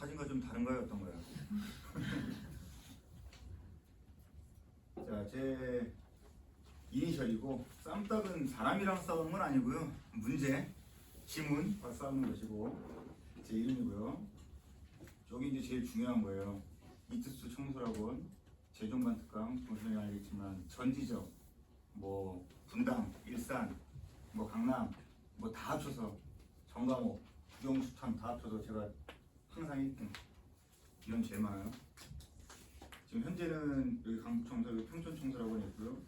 사진과 좀 다른가요? 어떤가요? 자, 제 이니셜이고 쌈딱은 사람이랑 싸우는 건 아니고요. 문제, 지문과 싸우는 것이고 제 이름이고요. 저기 이제 제일 중요한 거예요. 이트수 청소학원 재종반 특강 보시면 알겠지만 전지적 뭐 분당, 일산, 뭐 강남 뭐 다 합쳐서 정강호, 구경수천 다 합쳐서 제가 항상 1등 이런 제일 많아요. 지금 현재는 여기 강북청소, 여기 평촌청소학원이 있고요.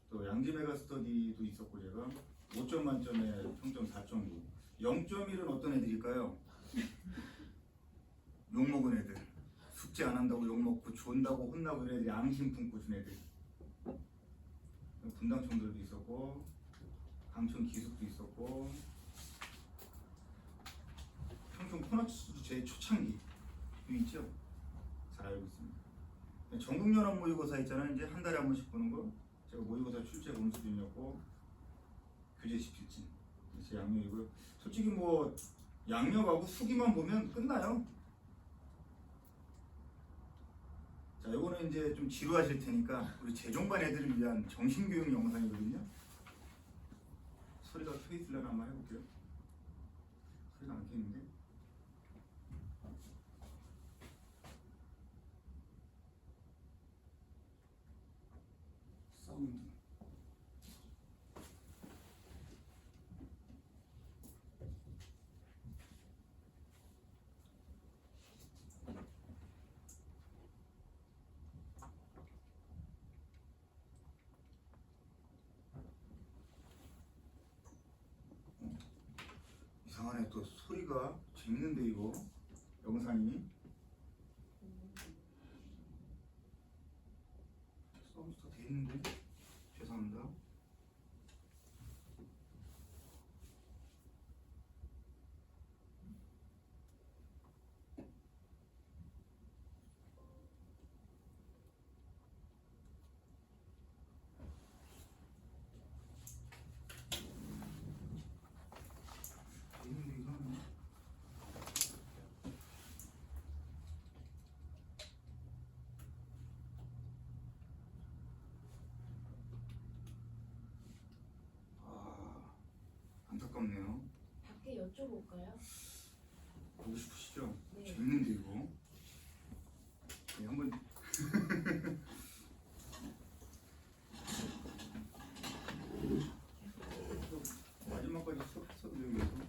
또 양지메가스터디도 있었고 제가 5점 만점에 평점 4.9. 0.1은 어떤 애들일까요? 욕먹은 애들, 숙제 안 한다고 욕먹고 존다고 혼나고 이런 애들이 앙심 품고 준 애들. 분당청들도 있었고 강촌 기숙도 있었고 평촌 코너츠도 제 초창기 있죠? 잘 알고 있습니다. 전국연합 모의고사 있잖아요. 이제 한 달에 한 번씩 보는 거. 제가 모의고사 출제 검수 중이었고 교재 집필진 제 양력이고요. 솔직히 뭐 양력하고 수기만 보면 끝나요. 자, 요거는 이제 좀 지루하실 테니까 우리 재종반 애들을 위한 정신교육 영상이거든요. 소리가 켜 있으려나 한번 해볼게요. 소리가 안 켜있는데. 사운드. 이상하네. 또 소리가 재밌는데 이거 영상이 사운드 다 돼있는데 죄송합니다. 돼있는데 이상하네. 안타깝네요. 밖에 여쭤볼까요? 보고 싶으시죠? 네. 재밌는데 이거. 네, 한번 마지막까지 수업했어도 여기서.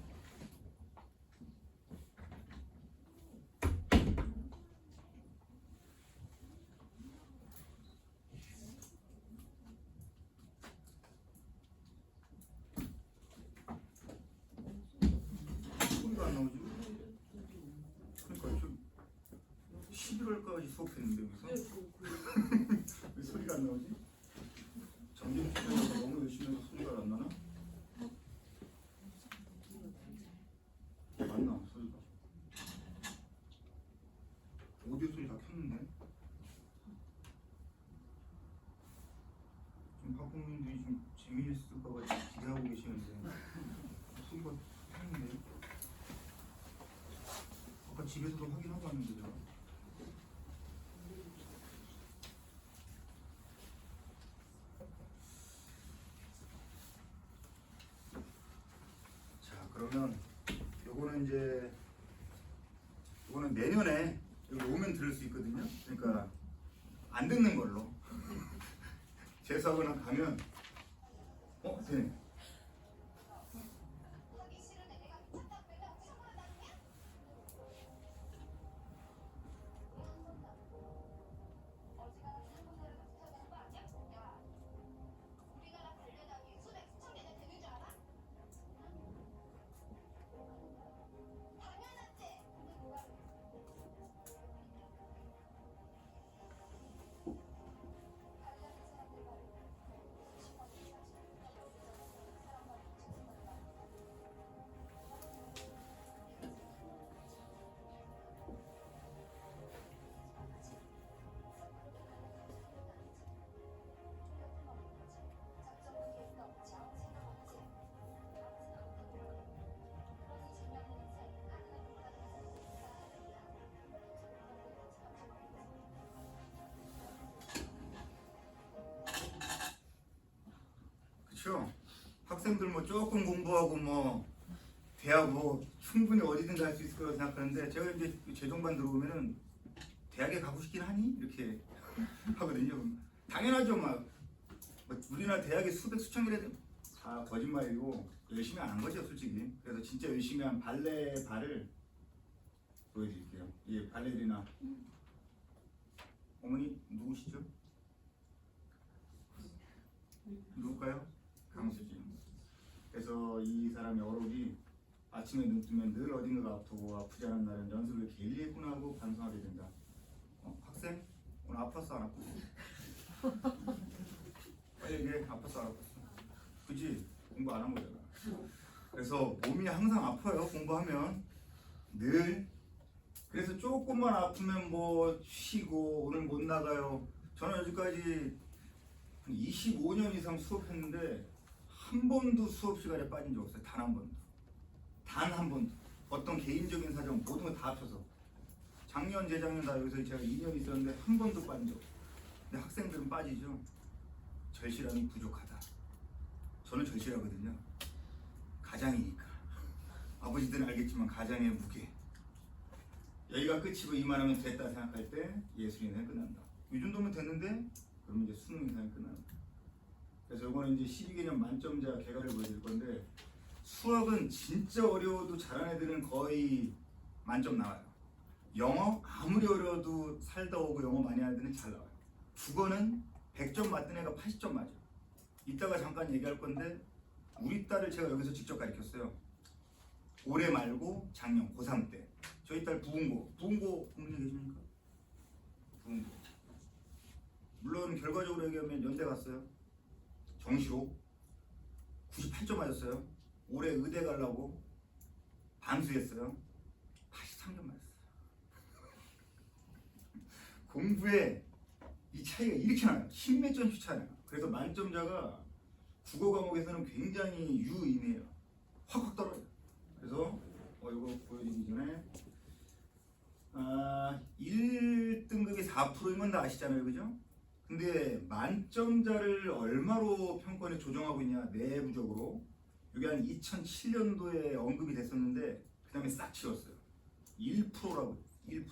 소리가 안 나오지? 그러니까 좀 11월까지 수업했는데 여기서 왜 소리가 안 나오지? 점심시간에서 너무 열심히 해서 소리가 안 나나? 안 나, 소리가. 오디오 소리 다 켰는데? 지금 학부모님들이 좀 재미있을까봐 기대하고 계시는데 소리가 켰는데? 아까 집에서도 확인하고 왔는데 제가. 자, 그러면 요거는 내년에 여기 오면 들을 수 있거든요. 그러니까 안 듣는 걸로. 재수하거나 가면 네. 그렇죠. 학생들 뭐 조금 공부하고 뭐 대학 뭐 충분히 어디든 갈 수 있을 거라고 생각하는데 제가 이제 재정반 들어오면은 대학에 가고 싶긴 하니? 이렇게 하거든요. 당연하죠. 뭐 우리나라 대학에 수백 수천 개래 다 거짓말이고 열심히 안 한 거죠 솔직히. 그래서 진짜 열심히 한 발레 발을 보여드릴게요. 이 발레리나 어머니 누구시죠? 누굴까요? 강수지. 그래서 이 사람의 어록이 아침에 눈 뜨면 늘 어딘가가 아프고 아프지 않은 날은 연습을 길게 했구나 하고 반성하게 된다. 학생? 오늘 아팠어 안 아팠어? 빨리 얘기해. 아팠어 안 아팠어? 그지? 공부 안 한 거잖아. 그래서 몸이 항상 아파요 공부하면 늘. 그래서 조금만 아프면 뭐 쉬고 오늘 못 나가요. 저는 여기까지 한 25년 이상 수업했는데 한 번도 수업 시간에 빠진 적 없어요. 단 한 번도. 단 한 번도. 어떤 개인적인 사정 모든 거 다 합쳐서 작년 재작년 다 여기서 제가 2년 있었는데 한 번도 빠진 적 없어요. 근데 학생들은 빠지죠. 절실함이 부족하다. 저는 절실하거든요. 가장이니까. 아버지들은 알겠지만 가장의 무게. 여기가 끝이고 이만하면 됐다 생각할 때 예술 인생이 끝난다. 이 정도면 됐는데 그러면 이제 수능 인생이 끝난다. 그래서 이거는 이제 12개년 만점자 개괄을 보여드릴 건데 수학은 진짜 어려워도 잘하는 애들은 거의 만점 나와요. 영어 아무리 어려워도 살다 오고 영어 많이 하는 애들은 잘 나와요. 국어는 100점 맞던 애가 80점 맞아요. 이따가 잠깐 얘기할 건데 우리 딸을 제가 여기서 직접 가르쳤어요. 올해 말고 작년 고3 때 저희 딸 부흥고 부모님 계십니까? 부흥고 물론 결과적으로 얘기하면 연대 갔어요. 정시로 98점 맞았어요. 올해 의대 가려고 반수했어요. 83점 맞았어요. 공부에 이 차이가 이렇게 나요. 10몇 점씩 차이나요. 그래서 만점자가 국어 과목에서는 굉장히 유의미해요. 확확 떨어져요. 그래서 이거 보여드리기 전에 1등급이 4%인 건 다 아시잖아요. 그죠? 근데 만점자를 얼마로 평가를 조정하고 있냐 내부적으로 이게 한 2007년도에 언급이 됐었는데 그 다음에 싹 지웠어요. 1%라고 1%.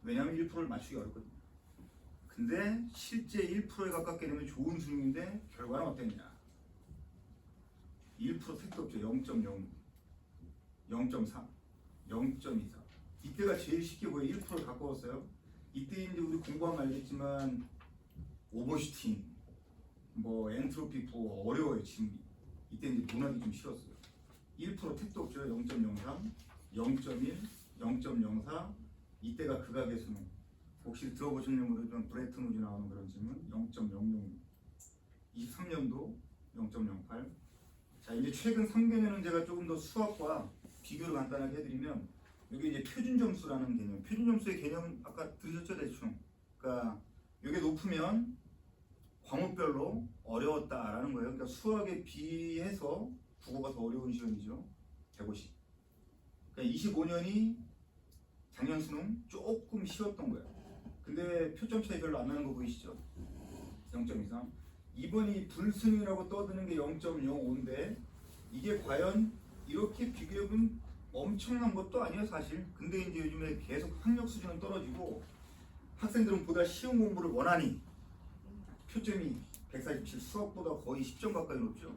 왜냐하면 1%를 맞추기 어렵거든요. 근데 실제 1%에 가깝게 되면 좋은 수능인데 결과는 어땠냐? 1% 택도 없죠. 0.0, 0.3, 0.24. 이때가 제일 쉽게 보여. 1%를 가까웠어요. 이때 이제 우리 공부하면 알겠지만 오버슈팅, 뭐 엔트로피 부호 어려워요. 지금 이때 이제 논하기 좀 싫었어요. 1% 택도 없죠. 0.03, 0.1, 0.04. 이때가 극악의 수능. 혹시 들어보시는 분들은 브레튼 우즈 나오는 그런 질문 0.006. 23년도 0.08. 자 이제 최근 3개년은 제가 조금 더 수학과 비교를 간단하게 해드리면 이게 이제 표준 점수라는 개념. 표준 점수의 개념 아까 들으셨죠 대충. 그러니까 이게 높으면 과목별로 어려웠다라는 거예요. 그러니까 수학에 비해서 국어가 더 어려운 시험이죠. 150. 그러니까 25년이 작년 수능 조금 쉬웠던 거예요. 근데 표점 차이 별로 안 나는 거 보이시죠? 0.23. 이번이 불수능이라고 떠드는 게 0.05인데 이게 과연 이렇게 비교해보면 엄청난 것도 아니에요 사실. 근데 이제 요즘에 계속 학력 수준은 떨어지고 학생들은 보다 쉬운 공부를 원하니 표점이 147, 수학보다 거의 10점 가까이 높죠.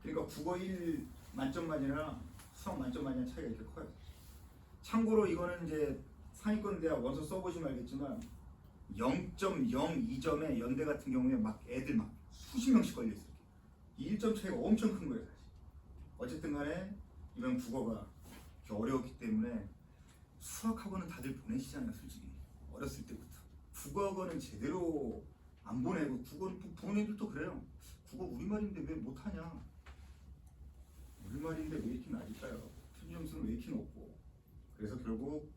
그러니까 국어 1 만점 만이나 수학 만점 만이나 차이가 이렇게 커요. 참고로 이거는 이제 상위권 대학 원서 써보시면 알겠지만 0.02점에 연대 같은 경우에 막 애들 막 수십 명씩 걸려있어요. 이 1점 차이가 엄청 큰 거예요 사실. 어쨌든 간에 이번 국어가 이렇게 어려웠기 때문에 수학학원은 다들 보내시잖아요 솔직히. 어렸을 때부터 국어학원은 제대로 안 보내고 국어는 부모님들도 그래요. 국어 우리말인데 왜 못하냐, 우리말인데 왜 이렇게 낮을까요? 표준 점수는 왜 이렇게 높고. 그래서 결국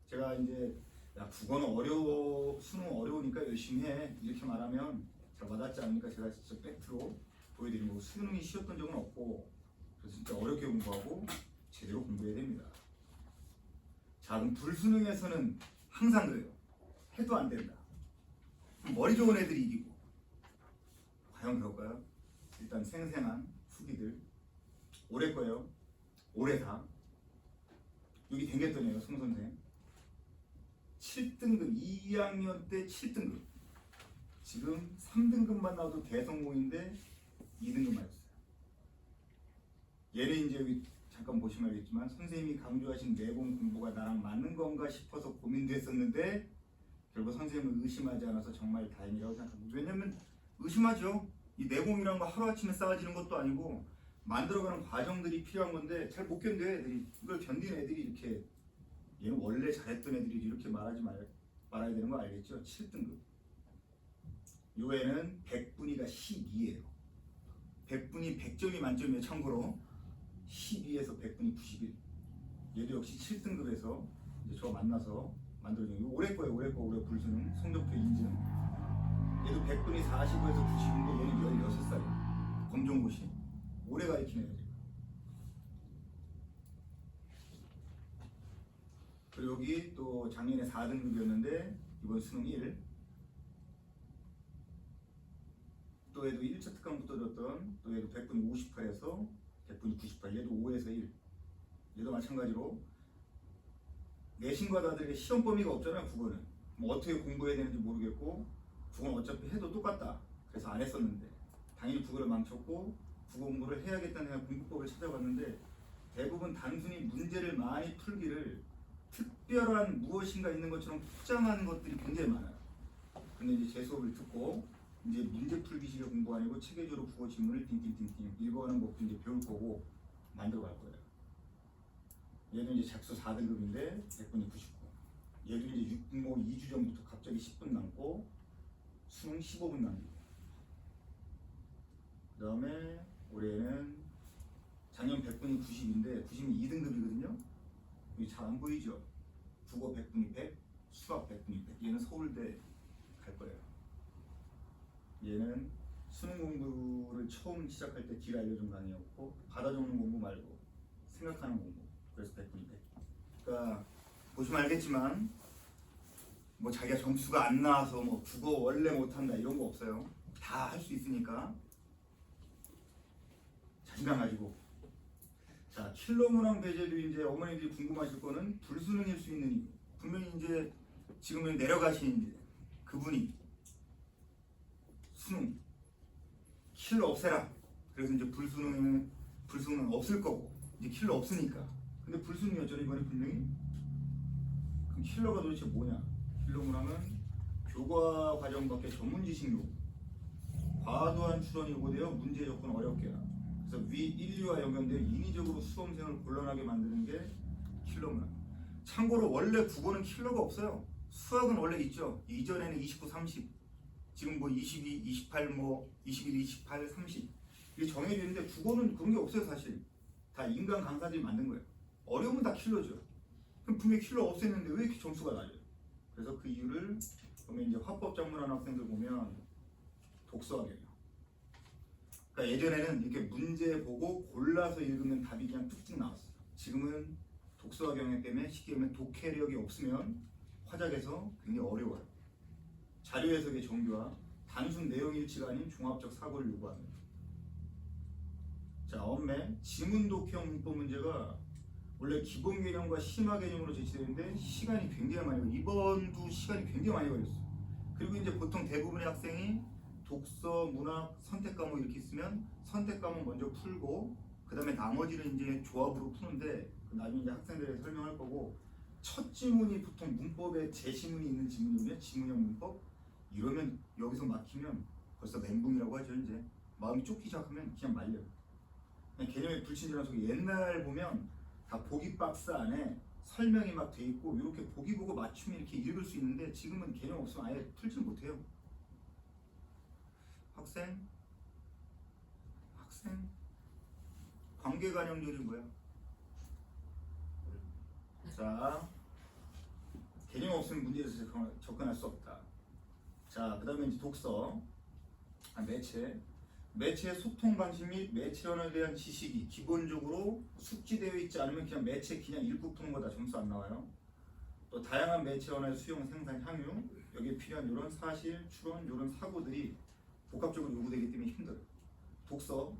제가 이제 야 국어는 어려워, 수능 어려우니까 열심히 해 이렇게 말하면 잘 와닿지 않으니까 제가 진짜 팩트로 보여드린 거고, 수능이 쉬웠던 적은 없고 그래서 진짜 어렵게 공부하고 제대로 공부해야 됩니다. 자 그럼 불수능에서는 항상 그래요. 해도 안 된다. 머리 좋은 애들이 이기고. 과연 그럴까요? 일단 생생한 후기들 올해 거예요. 올해 다 여기 댕겼더니요 송 선생 7등급 2학년 때 7등급 지금 3등급만 나와도 대성공인데 2등급 맞았어요. 얘는 이제 여기 잠깐 보시면 알겠지만 선생님이 강조하신 내공 공부가 나랑 맞는 건가 싶어서 고민도 했었는데 결국 선생님을 의심하지 않아서 정말 다행이라고 생각합니다. 왜냐면 의심하죠. 이 내공이란 거 하루아침에 쌓아지는 것도 아니고 만들어가는 과정들이 필요한 건데 잘 못 견뎌 애들이. 이걸 견디는 애들이 이렇게 얘는 원래 잘했던 애들이 이렇게 말아야 되는 거 알겠죠? 7등급. 요 애는 100분위가 12예요. 100분이 100점이 만점이에요. 참고로 12에서 100분이 91. 얘도 역시 7등급에서 이제 저 만나서 만들어진 이거 올해 거예요. 올해 불수능 성적표 인증. 얘도 100분이 45에서 90인데 얘는 16살이에요. 검정고시. 올해 가르치네요. 그리고 여기 또 작년에 4등급이었는데 이번 수능 1. 또 얘도 1차 특강 붙어줬던 또 얘도 100분이 58에서 100분이 98. 얘도 5에서 1. 얘도 마찬가지로 내신과 다르게 시험 범위가 없잖아요. 국어는 뭐 어떻게 공부해야 되는지 모르겠고 국어는 어차피 해도 똑같다. 그래서 안 했었는데 당연히 국어를 망쳤고 국어 공부를 해야겠다는 공부법을 찾아봤는데 대부분 단순히 문제를 많이 풀기를 특별한 무엇인가 있는 것처럼 포장하는 것들이 굉장히 많아요. 근데 이제 제 수업을 듣고 이제 문제 풀기식의 공부 아니고 체계적으로 국어 지문을 띵띵띵띵 읽어가는 것도 이제 배울 거고 만들어 갈 거예요. 얘는 이제 작수 4등급인데 100분이 99. 얘도 이제 2주 전부터 갑자기 10분 남고 수능 15분 남기고. 그 다음에 올해는 작년 100분이 90인데 90이 2등급이거든요. 여기 잘 안 보이죠? 국어 100분이 100, 수학 100분이 100. 얘는 서울대 갈 거예요. 얘는 수능 공부를 처음 시작할 때 길 알려준 강의였고 받아 적는 공부 말고 생각하는 공부. 그래서 100분이 100. 그러니까 보시면 알겠지만 뭐 자기가 점수가 안 나와서 뭐 국어 원래 못한다 이런 거 없어요. 다 할 수 있으니까 자신감 가지고. 자, 킬러 문항 배제도 이제 어머니들이 궁금하실 거는 불수능일 수 있는 이유. 분명히 이제 지금은 내려가신 이제 그분이 수능 킬러 없애라. 그래서 이제 불수능은 없을 거고 이제 킬러 없으니까. 근데 불수능이었죠 이번에 분명히. 그럼 킬러가 도대체 뭐냐? 킬러 문항은 교과 과정밖에 전문 지식 요구. 과도한 추론이 요구되어 문제 접근 어렵게 하라. 그래서 위 인류와 연관되어 인위적으로 수험생을 곤란하게 만드는 게 킬러 문항. 참고로 원래 국어는 킬러가 없어요. 수학은 원래 있죠. 이전에는 29, 30. 지금 뭐 22, 28, 뭐 21, 28, 30 이게 정해져 있는데 국어는 그런 게 없어요 사실. 다 인간 강사들이 만든 거예요. 어려우면 다 킬러죠. 그럼 분명히 킬러 없앴는데 왜 이렇게 점수가 낮아요? 그래서 그 이유를 보면 이제 화법 작문하는 학생들 보면 독서학이에요. 그러니까 예전에는 이렇게 문제 보고 골라서 읽으면 답이 그냥 뚝뚝 나왔어요. 지금은 독서학 경향 때문에 쉽게 보면 독해력이 없으면 화작에서 굉장히 어려워요. 자료 해석의 정교화, 단순 내용 일치가 아닌 종합적 사고를 요구합니다. 자, 엄매 지문 독해형 문법 문제가 원래 기본 개념과 심화 개념으로 제시되는데 시간이 굉장히 많이 걸려요. 이번도 시간이 굉장히 많이 걸렸어요. 그리고 이제 보통 대부분의 학생이 독서, 문학, 선택 과목 이렇게 있으면 선택 과목 먼저 풀고 그 다음에 나머지는 이제 조합으로 푸는데 나중에 이제 학생들에게 설명할 거고 첫 지문이 보통 문법에 제시문이 있는 지문이면 지문형 문법 이러면 여기서 막히면 벌써 멘붕이라고 하죠. 이제 마음이 쫓기 시작하면 그냥 말려요. 그냥 개념의 불친절한 속에 옛날 보면 다 보기 박스 안에 설명이 막 돼 있고 이렇게 보기 보고 맞추면 이렇게 읽을 수 있는데 지금은 개념 없으면 아예 풀지 못해요. 학생 관계관형절이 뭐야? 자, 개념 없으면 문제에서 접근할 수 없다. 자, 그 다음에 이제 독서, 매체의 소통 방식 및 매체 언어에 대한 지식이 기본적으로 숙지되어 있지 않으면 그냥 매체 그냥 읽고 푸는 거다 점수 안 나와요. 또 다양한 매체 언어의 수용, 생산, 향유 여기에 필요한 이런 사실, 추론, 이런 사고들이 복합적으로 요구되기 때문에 힘들어요. 독서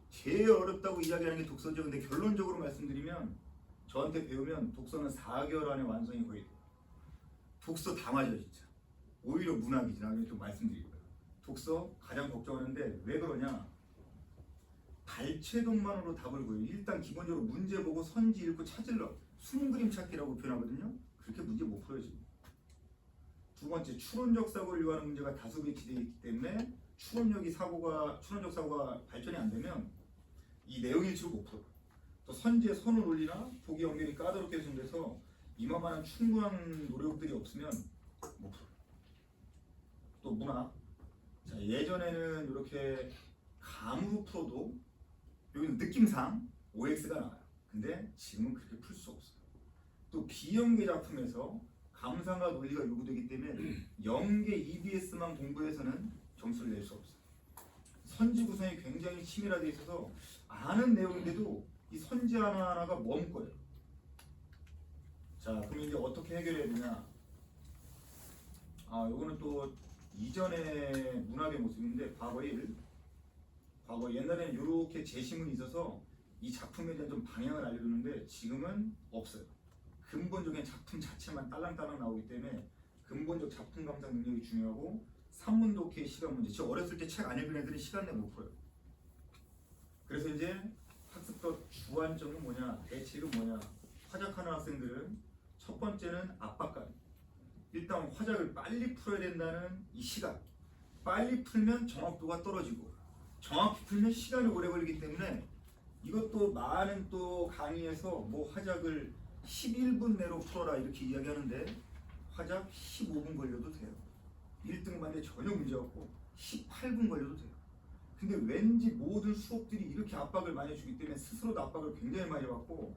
제일 어렵다고 이야기하는 게 독서죠. 근데 결론적으로 말씀드리면 저한테 배우면 독서는 4개월 안에 완성이 거의 돼요. 독서 다 맞아요 진짜. 오히려 문학이지. 나중에 좀 말씀드릴 거예요. 독서 가장 걱정하는데 왜 그러냐. 발췌동만으로 답을 구해요. 일단 기본적으로 문제 보고 선지 읽고 찾으려 숨은 그림 찾기라고 표현하거든요. 그렇게 문제 못 풀어요 지금. 두 번째, 추론적 사고를 요하는 문제가 다수 배치되어 있기 때문에 추론적 사고가 발전이 안 되면 이 내용 일치를 못 풀어요. 또 선지에 선을 올리나 보기 연결이 까다롭게 생겨서 이만한 충분한 노력들이 없으면 못 풀어요. 또 문학. 자, 예전에는 이렇게 감으로 풀어도 여기는 느낌상 OX가 나와요. 근데 지금은 그렇게 풀 수 없어요. 또 비연계 작품에서 감상과 논리가 요구되기 때문에 연계 EBS만 공부해서는 점수를 낼 수 없어요. 선지 구성이 굉장히 치밀하게 있어서 아는 내용인데도 이 선지 하나하나가 머뭇거려요. 자, 그럼 이제 어떻게 해결해야 되냐? 요거는 또 이전의 문학의 모습인데 과거 옛날에는 이렇게 제시문이 있어서 이 작품에 대한 좀 방향을 알려주는데 지금은 없어요. 근본적인 작품 자체만 딸랑딸랑 나오기 때문에 근본적 작품 감상 능력이 중요하고 산문 독해의 시간 문제. 저 어렸을 때 책 안 읽은 애들은 시간 내에 못 풀어요. 그래서 이제 학습법 주안점은 뭐냐, 대책은 뭐냐. 화작하는 학생들은 첫 번째는 압박감. 일단 화작을 빨리 풀어야 된다는 이 시간. 빨리 풀면 정확도가 떨어지고 정확히 풀면 시간이 오래 걸리기 때문에 이것도 많은 또 강의에서 뭐 화작을 11분 내로 풀어라 이렇게 이야기하는데 화작 15분 걸려도 돼요. 1등 만에 전혀 문제 없고 18분 걸려도 돼요. 근데 왠지 모든 수업들이 이렇게 압박을 많이 주기 때문에 스스로도 압박을 굉장히 많이 받고.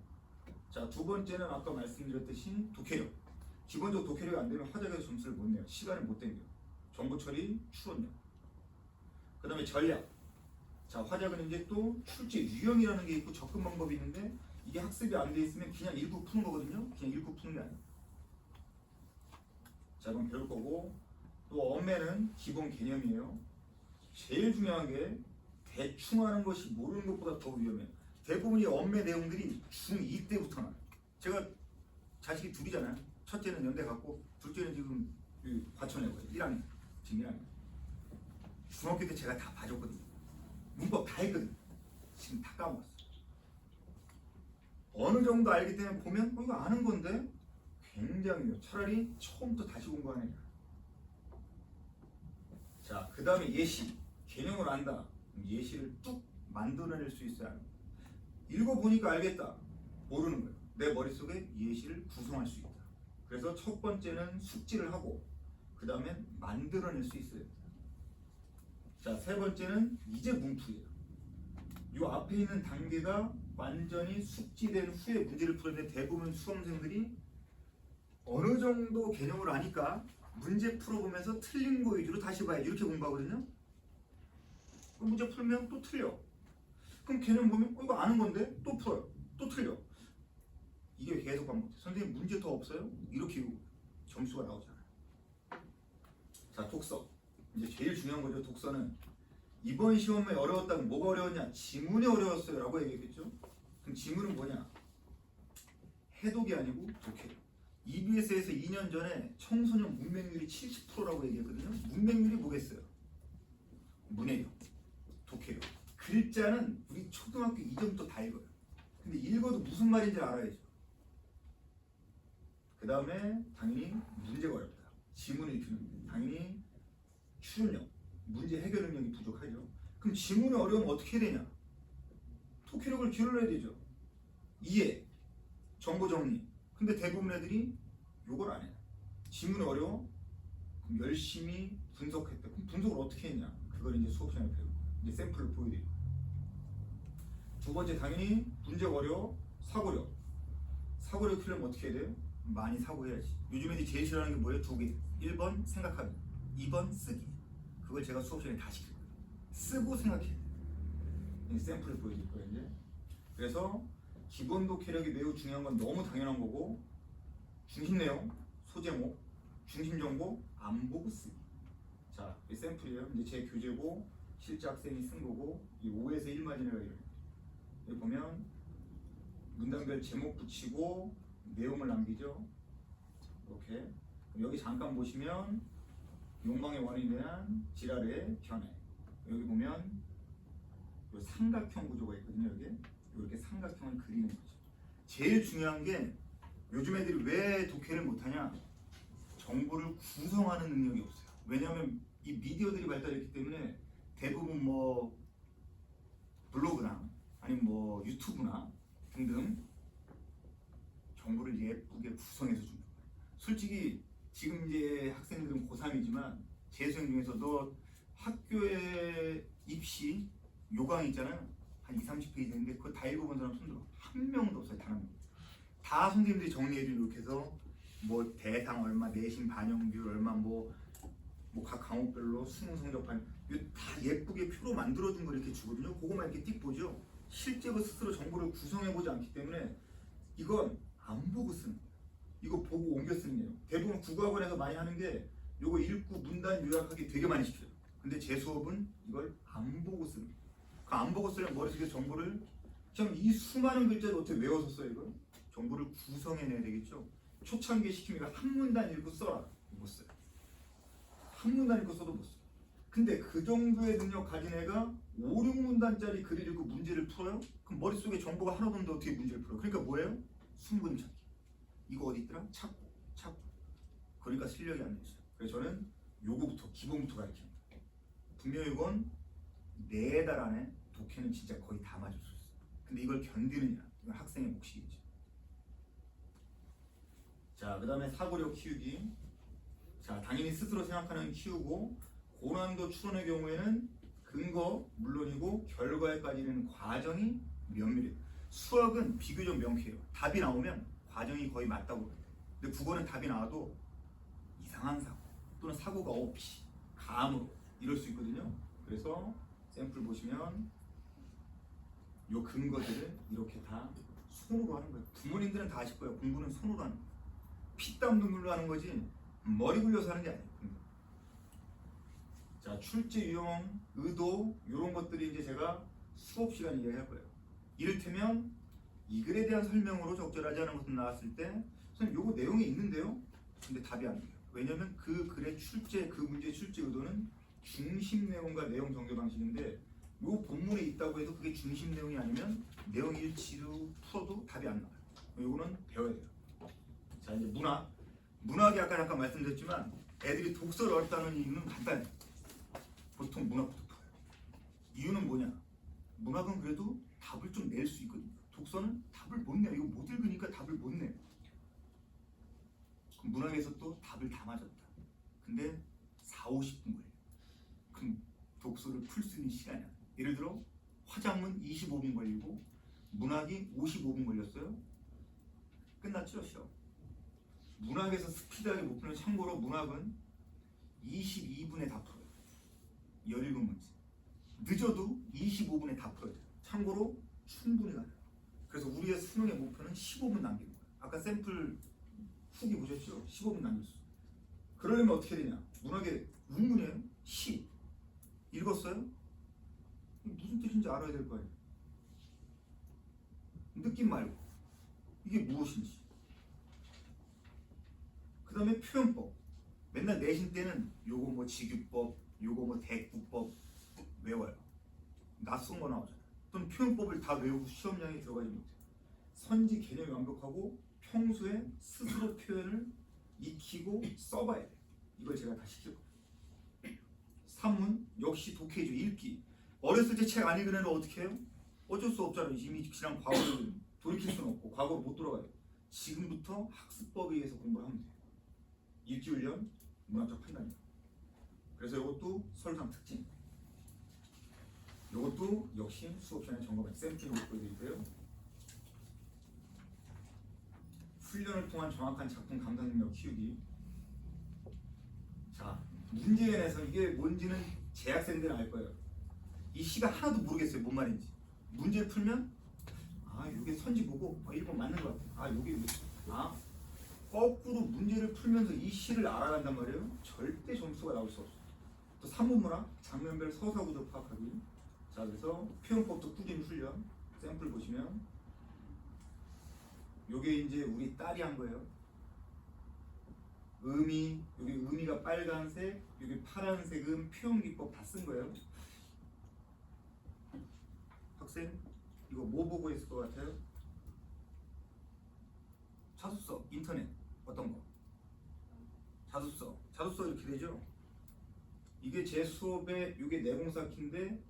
자, 두 번째는 아까 말씀드렸듯이 독해력. 기본적으로 독해력이 안 되면 화작에서 점수를 못 내요. 시간을 못 당겨요. 정보 처리, 추론력. 그 다음에 전략. 자, 화작은 이제 또 출제 유형이라는 게 있고 접근 방법이 있는데 이게 학습이 안 돼 있으면 그냥 읽고 푸는 거거든요. 그냥 읽고 푸는 게 아니에요. 자, 그럼 배울 거고. 또 엄매는 기본 개념이에요. 제일 중요한 게 대충 하는 것이 모르는 것보다 더 위험해요. 대부분의 엄매 내용들이 중2 때부터 나요. 제가 자식이 둘이잖아요. 첫째는 연대 갔고 둘째는 지금 과천에 거예요. 1학년. 지금 1학년. 중학교 때 제가 다 봐줬거든요. 문법 다 했거든요. 지금 다 까먹었어요. 어느 정도 알기 때문에 보면 이거 아는 건데 굉장히요. 차라리 처음부터 다시 공부하는 게. 자, 그 다음에 예시. 개념을 안다. 예시를 뚝 만들어낼 수 있어야 합니다. 읽어보니까 알겠다. 모르는 거예요. 내 머릿속에 예시를 구성할 수 있다. 그래서 첫 번째는 숙지를 하고 그 다음에 만들어낼 수 있어야 됩니다. 자, 세 번째는 이제 문풀이에요. 이 앞에 있는 단계가 완전히 숙지된 후에 문제를 풀었는데 대부분 수험생들이 어느 정도 개념을 아니까 문제 풀어보면서 틀린 거 위주로 다시 봐야 이렇게 공부하거든요. 그럼 문제 풀면 또 틀려. 그럼 개념 보면 이거 아는 건데 또 풀어요. 또 틀려. 이게 계속 반복돼. 선생님 문제 더 없어요? 이렇게 점수가 나오잖아요. 자, 독서. 이제 제일 중요한 거죠. 독서는 이번 시험에 어려웠다면 뭐가 어려웠냐? 지문이 어려웠어요 라고 얘기했겠죠. 그럼 지문은 뭐냐? 해독이 아니고 독해력. EBS에서 2년 전에 청소년 문맹률이 70%라고 얘기했거든요. 문맹률이 뭐겠어요? 문해력, 독해력. 글자는 우리 초등학교 이전부터 다 읽어요. 근데 읽어도 무슨 말인지 알아야죠. 그 다음에 당연히 문제가 어렵다. 지문을 익히는 당연히 추론력, 문제 해결 능력이 부족하죠. 그럼 지문이 어려우면 어떻게 해야 되냐? 독해력을 기울여야 되죠. 이해, 정보 정리. 근데 대부분 애들이 요걸 안 해요. 지문이 어려워? 그럼 열심히 분석했다. 그럼 분석을 어떻게 했냐? 그걸 이제 수업 시간에 배우고 이제 샘플을 보여드리고. 두 번째 당연히 문제가 어려워. 사고력. 사고력 키우려면 어떻게 해야 돼요? 많이 사고해야지. 요즘 애들이 제일 싫어하는 게 뭐예요? 두 개. 1번 생각하기, 2번 쓰기. 그걸 제가 수업 시간에 다 시킬 거예요. 쓰고 생각해야 돼요. 이 샘플을 보여드릴 거예요 이제. 그래서 기본 독해력이 매우 중요한 건 너무 당연한 거고, 중심 내용, 소제목, 중심 정보, 안 보고 쓰기. 자, 이 샘플이에요. 이제 제 교재고 실제 학생이 쓴 거고 이 5에서 1마진이라고 이래요. 여기 보면 문단별 제목 붙이고 내용을 남기죠. 이렇게. 여기 잠깐 보시면 욕망의 원인에 대한 질환의 견해. 여기 보면 요 삼각형 구조가 있거든요. 여기 이렇게 삼각형을 그리는 거죠. 제일 중요한 게 요즘 애들이 왜 독해를 못하냐? 정보를 구성하는 능력이 없어요. 왜냐하면 이 미디어들이 발달했기 때문에 대부분 뭐 블로그나 아니면 뭐 유튜브나 등등 정보를 예쁘게 구성해서 줍니다. 솔직히 지금 이제 학생들은 고3이지만 재수생 중에서도 학교에 입시 요강 있잖아요. 한 20-30페이지인데 그거 다 읽어본 사람 손들어. 한 명도 없어요. 단 한 명. 다 선생님들이 정리해준 이렇게 해서 뭐 대상 얼마, 내신 반영률 얼마, 뭐 각 과목별로 수능 성적판 이거 다 예쁘게 표로 만들어준 거 이렇게 주거든요. 그거만 이렇게 띡 보죠. 실제로 스스로 정보를 구성해보지 않기 때문에 이건 안 보고 쓰는 거예요. 이거 보고 옮겨 쓰는 거예요. 대부분 국어학원에서 많이 하는 게 요거 읽고 문단 요약하기 되게 많이 시켜요. 근데 제 수업은 이걸 안 보고 쓰는 거예요. 그 안 보고 쓰려면 머릿속에 정보를 그냥 이 수많은 글자를 어떻게 외워서 써요 이걸? 정보를 구성해내야 되겠죠. 초창기에 시키면 한 문단 읽고 써라. 못 써요. 한 문단 읽고 써도 못 써요. 근데 그 정도의 능력 가진 애가 5, 6문단짜리 글을 읽고 문제를 풀어요? 그럼 머릿속에 정보가 하나도 없는데 어떻게 문제를 풀어요? 그러니까 뭐예요? 숨금 찾기. 이거 어디 있더라? 찾고. 그러니까 실력이 안 되죠. 그래서 저는 요거부터 기본부터 가르칩니다. 분명히 이건 4달 안에 독해는 진짜 거의 다 맞을 수 있어요. 근데 이걸 견디느냐? 이건 학생의 몫이겠죠. 자, 그 다음에 사고력 키우기. 자, 당연히 스스로 생각하는 키우고 고난도 추론의 경우에는 근거 물론이고 결과에까지 이르는 과정이 면밀해요. 수학은 비교적 명쾌해요. 답이 나오면 과정이 거의 맞다고 해요. 근데 국어는 답이 나와도 이상한 사고 또는 사고가 없이 감으로 이럴 수 있거든요. 그래서 샘플 보시면 요 근거들을 이렇게 다 손으로 하는 거예요. 부모님들은 다 아실 거예요. 공부는 손으로 하는 거예요. 피땀 눈물로 하는 거지 머리 굴려서 하는 게 아니에요. 자, 출제 유형, 의도 이런 것들이 이제 제가 수업 시간 이야기할 거예요. 이를테면 이 글에 대한 설명으로 적절하지 않은 것은 나왔을 때 선생님 요거 내용이 있는데요? 근데 답이 안 돼요. 왜냐면 그 글의 출제, 그 문제의 출제 의도는 중심 내용과 내용 전개 방식인데 요 본문에 있다고 해도 그게 중심 내용이 아니면 내용 일치로 풀어도 답이 안 나와요. 요거는 배워야 돼요. 자, 이제 문학이 아까 잠깐 말씀드렸지만 애들이 독서를 어렵다는 이유는 간단해요. 보통 문학부터 풀어요. 이유는 뭐냐? 문학은 그래도 답을 좀 낼 수 있거든요. 독서는 답을 못 내요. 이거 못 읽으니까 답을 못 내요. 그럼 문학에서 또 답을 다 맞았다. 근데 40-50분 걸려요. 그럼 독서를 풀 수 있는 시간이 안 돼요. 예를 들어 화작문 25분 걸리고 문학이 55분 걸렸어요. 끝났죠, 시험. 문학에서 스피드하게 못 푸는 참고로 문학은 22분에 다 풀어요. 17문제. 늦어도 25분에 다 풀어야 돼요. 참고로 충분히 가요. 그래서 우리의 수능의 목표는 15분 남기는 거예요. 아까 샘플 후기 보셨죠? 15분 남겼어요. 그러려면 어떻게 되냐? 문학의 문문이에요. 시. 읽었어요? 무슨 뜻인지 알아야 될 거 아니에요. 느낌 말고 이게 무엇인지. 그 다음에 표현법. 맨날 내신 때는 요거 뭐 직유법, 요거 뭐 대구법 외워요. 낯선 거 나오잖아요. 또는 표현법을 다 외우고 시험장에 들어가지 못해요. 선지 개념이 완벽하고 평소에 스스로 표현을 익히고 써봐야 돼요. 이걸 제가 다 시킬 거예요. 산문 역시 독해죠. 읽기. 어렸을 때 책 안 읽은 애는 어떻게 해요? 어쩔 수 없잖아요. 이미 지난 과거를 돌이킬 수는 없고 과거로 못 돌아가요. 지금부터 학습법에 의해서 공부를 하면 돼요. 읽기 훈련, 문학적 판단입니다. 그래서 이것도 서류상 특징. 이것도 역시 수업 시간에 점검한 샘플을 보여드리고요. 훈련을 통한 정확한 작품 감상 능력 키우기. 자, 문제에 대해서 이게 뭔지는 재학생들은 알 거예요. 이 시가 하나도 모르겠어요. 뭔 말인지. 문제 풀면 아, 이게 선지 보고 1번 맞는 것 같아. 아, 여기 거꾸로 문제를 풀면서 이 시를 알아간단 말이에요. 절대 점수가 나올 수 없어요. 또 또 3분 문학 장면별 서사 구조 파악하기. 자, 그래서 표현법도 꾸준히 훈련. 샘플 보시면 요게 이제 우리 딸이 한 거예요. 의미, 여기 의미가 빨간색, 여기 파란색은 표현 기법 다 쓴 거예요. 학생, 이거 뭐 보고 있을 것 같아요? 자습서, 인터넷, 어떤 거? 자습서 이렇게 되죠? 이게 제 수업에 이게 내공사 키인데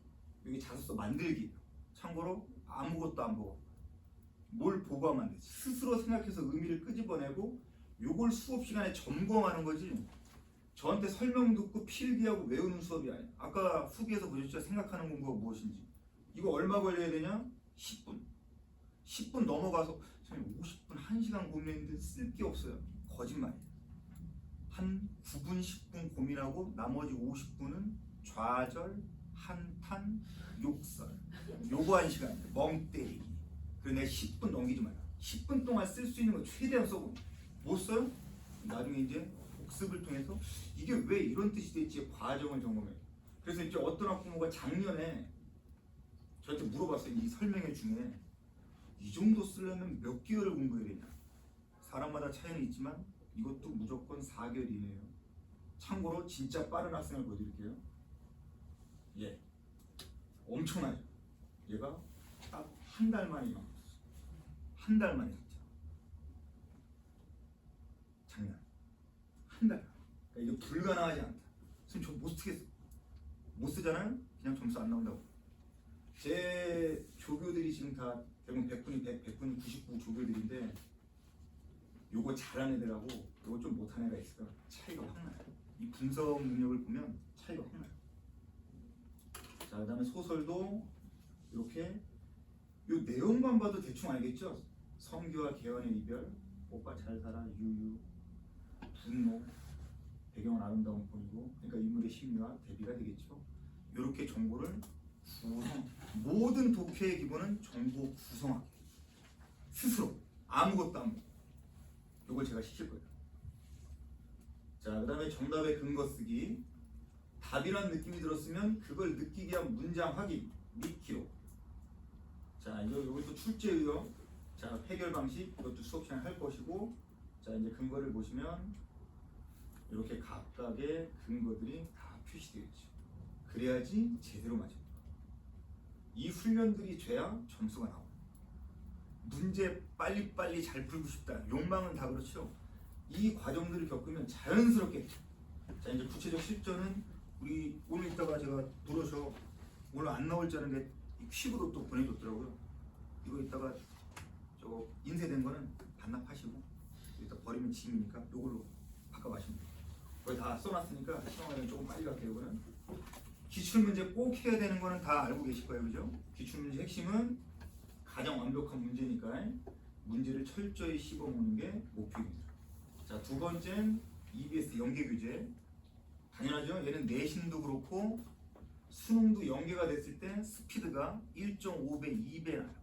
이게 자습서 만들기. 참고로 아무것도 안 보고 뭘 보고 하면 안 되지. 스스로 생각해서 의미를 끄집어내고 요걸 수업 시간에 점검하는 거지. 저한테 설명 듣고 필기하고 외우는 수업이 아니야. 아까 후기에서 보셨죠? 생각하는 공부가 무엇인지. 이거 얼마 걸려야 되냐? 10분. 10분 넘어가서 50분, 1시간 고민했는데 쓸 게 없어요. 거짓말이에요. 한 9분, 10분 고민하고 나머지 50분은 좌절, 한탄, 욕설. 요거 1시간 멍 때리기. 그리고 내가 10분 넘기지 마라. 10분 동안 쓸 수 있는 거 최대한 써보. 못 써요? 나중에 이제 복습을 통해서 이게 왜 이런 뜻이 됐지 과정을 점검해. 그래서 이제 어떤 학부모가 작년에 저한테 물어봤어요. 이 설명회 중에 이 정도 쓰려면 몇 개월을 공부해야 되냐. 사람마다 차이는 있지만 이것도 무조건 4개월 이내예요. 참고로 진짜 빠른 학생을 보여드릴게요. 예, 엄청나죠. 얘가 딱 한 달 만에 이만큼 썼어. 한 달 만에 진짜. 작년 한 달. 그러니까 이게 불가능하지 않다. 선생님 저 못 쓰겠어. 못 쓰잖아요. 그냥 점수 안 나온다고. 제 조교들이 지금 다 대부분 100분이 99 조교들인데 요거 잘하는 애들하고 요거 좀 못하는 애가 있어요. 차이가 확 나요. 이 분석 능력을 보면 차이가 확 나요. 자, 그 다음에 소설도 이렇게 요 내용만 봐도 대충 알겠죠? 성규와 개헌의 이별, 오빠 잘 살아, 유유, 분노, 배경은 아름다운 폰이고, 그러니까 인물의 심리와 대비가 되겠죠. 이렇게 정보를 구성, 모든 독해의 기본은 정보 구성하기. 스스로 아무것도 안 보고 이걸 제가 시킬 거예요. 자, 그 다음에 정답의 근거 쓰기. 답이란 느낌이 들었으면 그걸 느끼게 한 문장 확인 및 기록. 자, 이것도 출제 의혹. 자, 해결 방식 이것도 수업 시간에 할 것이고. 자, 이제 근거를 보시면 이렇게 각각의 근거들이 다 표시되겠죠. 그래야지 제대로 맞아요. 이 훈련들이 돼야 점수가 나와요. 문제 빨리빨리 잘 풀고 싶다. 욕망은 다 그렇죠. 이 과정들을 겪으면 자연스럽게. 자, 이제 구체적 실전은 우리 오늘 이따가 제가 불어서 오늘 안 나올 줄 알았는데 퀵으로 또 보내줬더라고요. 이거 이따가 저거 인쇄된 거는 반납하시고 이따 버리면 짐이니까 이걸로 바꿔 마시면 돼요. 거의 다 써놨으니까 시험하면 조금 빨리 갈게요. 이거는 기출문제 꼭 해야 되는 거는 다 알고 계실 거예요, 그죠? 기출문제 핵심은 가장 완벽한 문제니까 문제를 철저히 씹어먹는 게 목표입니다. 자, 두 번째는 EBS 연계 규제. 당연하죠. 얘는 내신도 그렇고 수능도 연계가 됐을 때 스피드가 1.5배, 2배 나요.